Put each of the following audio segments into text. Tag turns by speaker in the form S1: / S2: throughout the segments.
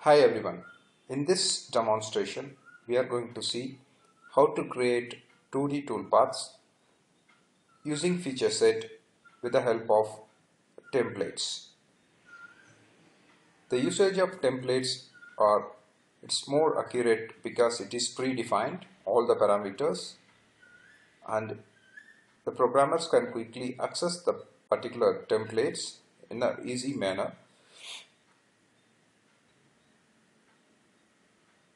S1: Hi everyone. In this demonstration, we are going to see how to create 2D toolpaths using FeatureSET with the help of templates. The usage of templates it's more accurate because it is predefined all the parameters and the programmers can quickly access the particular templates in an easy manner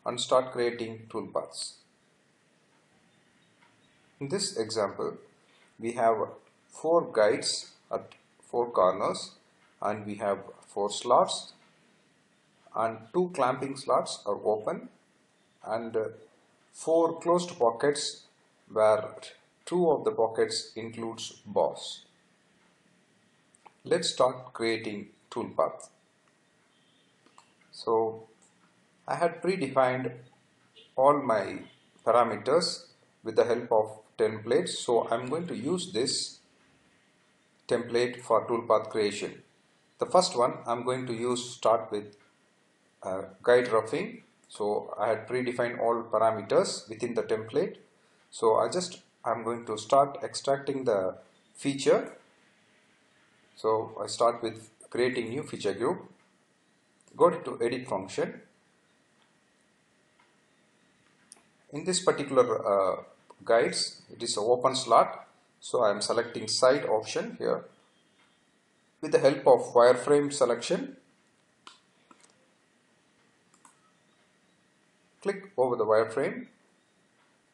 S1: and start creating toolpaths. In this example, we have 4 guides at 4 corners and we have 4 slots and 2 clamping slots are open and 4 closed pockets where 2 of the pockets includes bars. Let's start creating toolpath. So I had predefined all my parameters with the help of templates, so I'm going to use this template for toolpath creation. The first one I'm going to start with guide roughing. So I had predefined all parameters within the template, so I'm going to start extracting the feature. So I start with creating new feature group, go to edit function. In this particular guides, it is an open slot, so I am selecting side option here. With the help of wireframe selection, click over the wireframe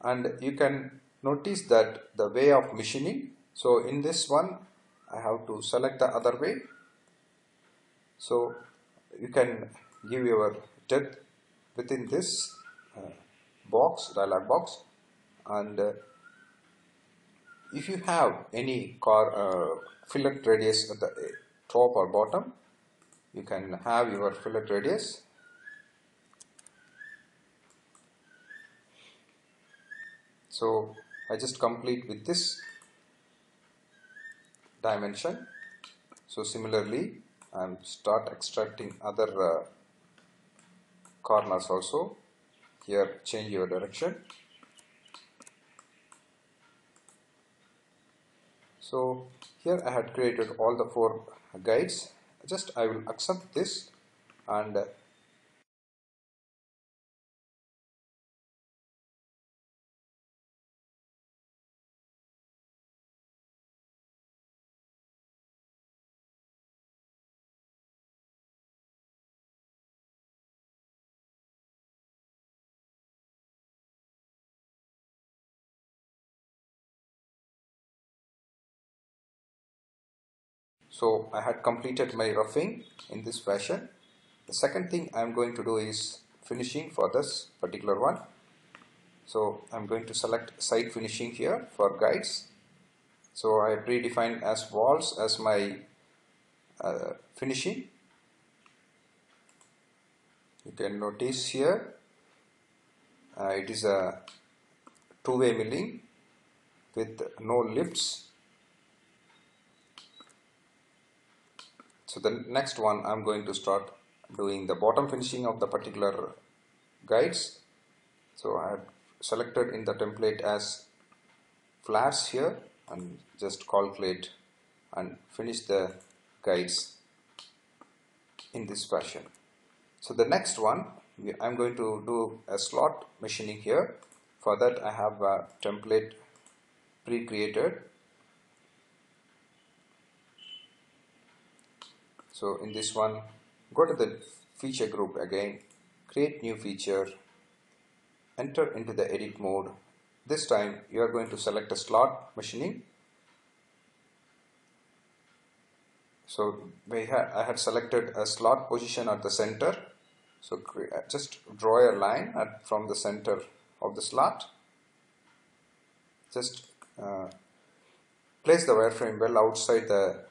S1: and you can notice that the way of machining. So in this one I have to select the other way, so you can give your depth within this dialog box, and if you have any fillet radius at the top or bottom, you can have your fillet radius. So I just complete with this dimension. So similarly I'm start extracting other corners also. Here change your direction. So here I had created all the 4 guides. I will accept this and so I had completed my roughing in this fashion. The second thing I am going to do is finishing for this particular one. So I'm going to select side finishing here for guides. So I predefined as walls as my finishing. You can notice here it is a two-way milling with no lifts. So the next one I'm going to start doing the bottom finishing of the particular guides. So I have selected in the template as flats here and just calculate and finish the guides in this fashion. So the next one I'm going to do a slot machining here. For that I have a template pre-created. So in this one, go to the feature group again, create new feature, enter into the edit mode. This time you are going to select a slot machining. So I had selected a slot position at the center. So just draw a line from the center of the slot. Just place the wireframe well outside the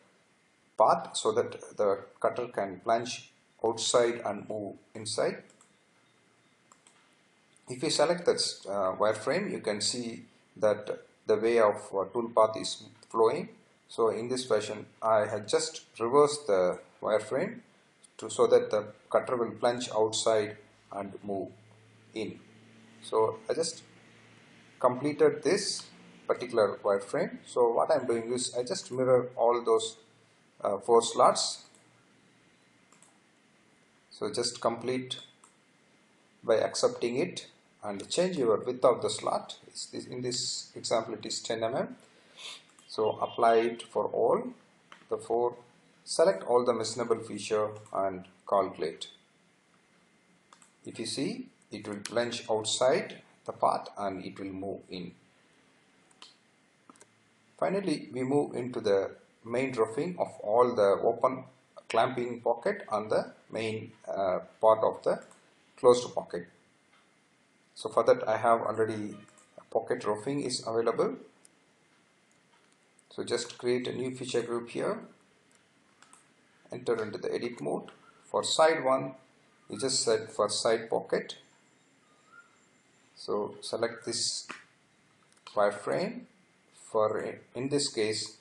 S1: path so that the cutter can plunge outside and move inside. If you select this wireframe, you can see that the way of toolpath is flowing. So in this fashion I had just reversed the wireframe so that the cutter will plunge outside and move in. So I just completed this particular wireframe. So what I'm doing is I just mirror all those 4 slots. So just complete by accepting it and change your width of the slot. In this example it is 10 mm. So apply it for all the 4. Select all the mentionable feature and calculate. If you see, it will plunge outside the path and it will move in. Finally, we move into the main roughing of all the open clamping pocket on the main part of the closed pocket. So for that I have already pocket roughing is available. So just create a new feature group here, enter into the edit mode. For side 1, you just set for side pocket. So select this wireframe. In this case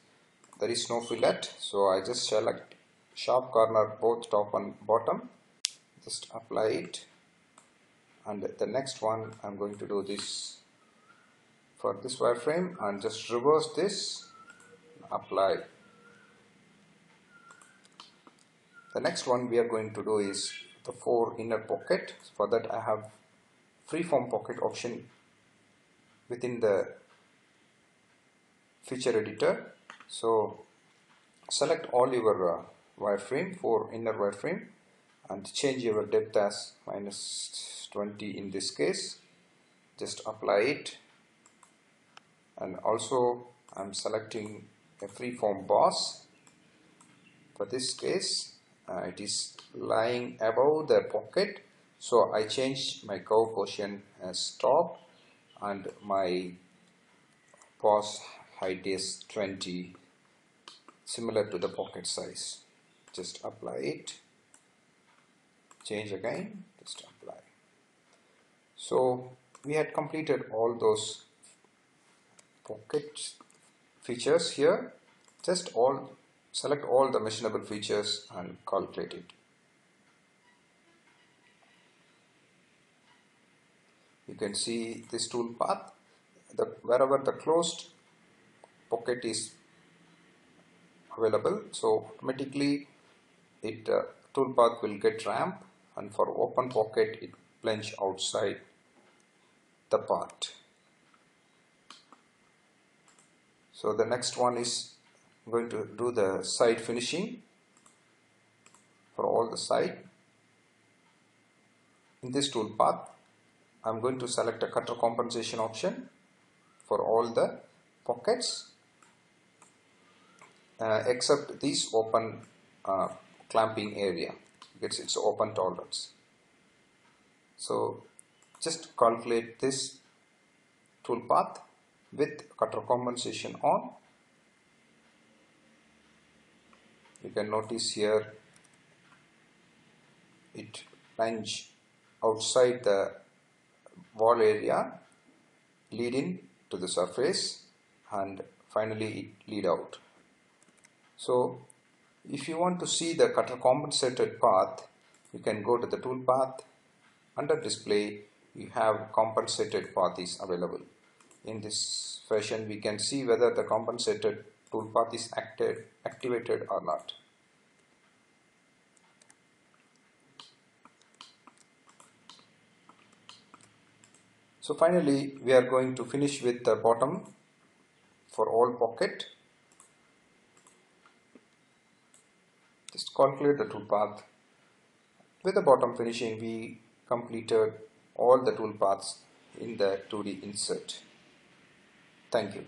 S1: there is no fillet, so I just select sharp corner both top and bottom, just apply it, and the next one I'm going to do this for this wireframe and just reverse this, apply. The next one we are going to do is the 4 inner pocket. For that I have freeform pocket option within the feature editor. So select all your wireframe, 4 inner wireframe, and change your depth as -20 in this case. Just apply it, and also I'm selecting a freeform boss. For this case it is lying above the pocket, so I change my curve position as top and my boss height is 20, similar to the pocket size. Just apply it, change again, just apply. So we had completed all those pocket features here. Just select all the mentionable features and calculate it. You can see this toolpath. Wherever the closed pocket is available, so automatically toolpath will get ramp, and for open pocket it plunge outside the part. So the next one is going to do the side finishing for all the side. In this toolpath I'm going to select a cutter compensation option for all the pockets except this open clamping area, because it's open tolerance. So just calculate this toolpath with cutter compensation on. You can notice here it plunge outside the wall area, leading to the surface, and finally it lead out. So if you want to see the cutter compensated path, you can go to the toolpath. Under display you have compensated path is available. In this fashion we can see whether the compensated toolpath is activated or not. So finally we are going to finish with the bottom for all pocket. Just calculate the toolpath. With the bottom finishing we completed all the toolpaths in the 2D insert. Thank you.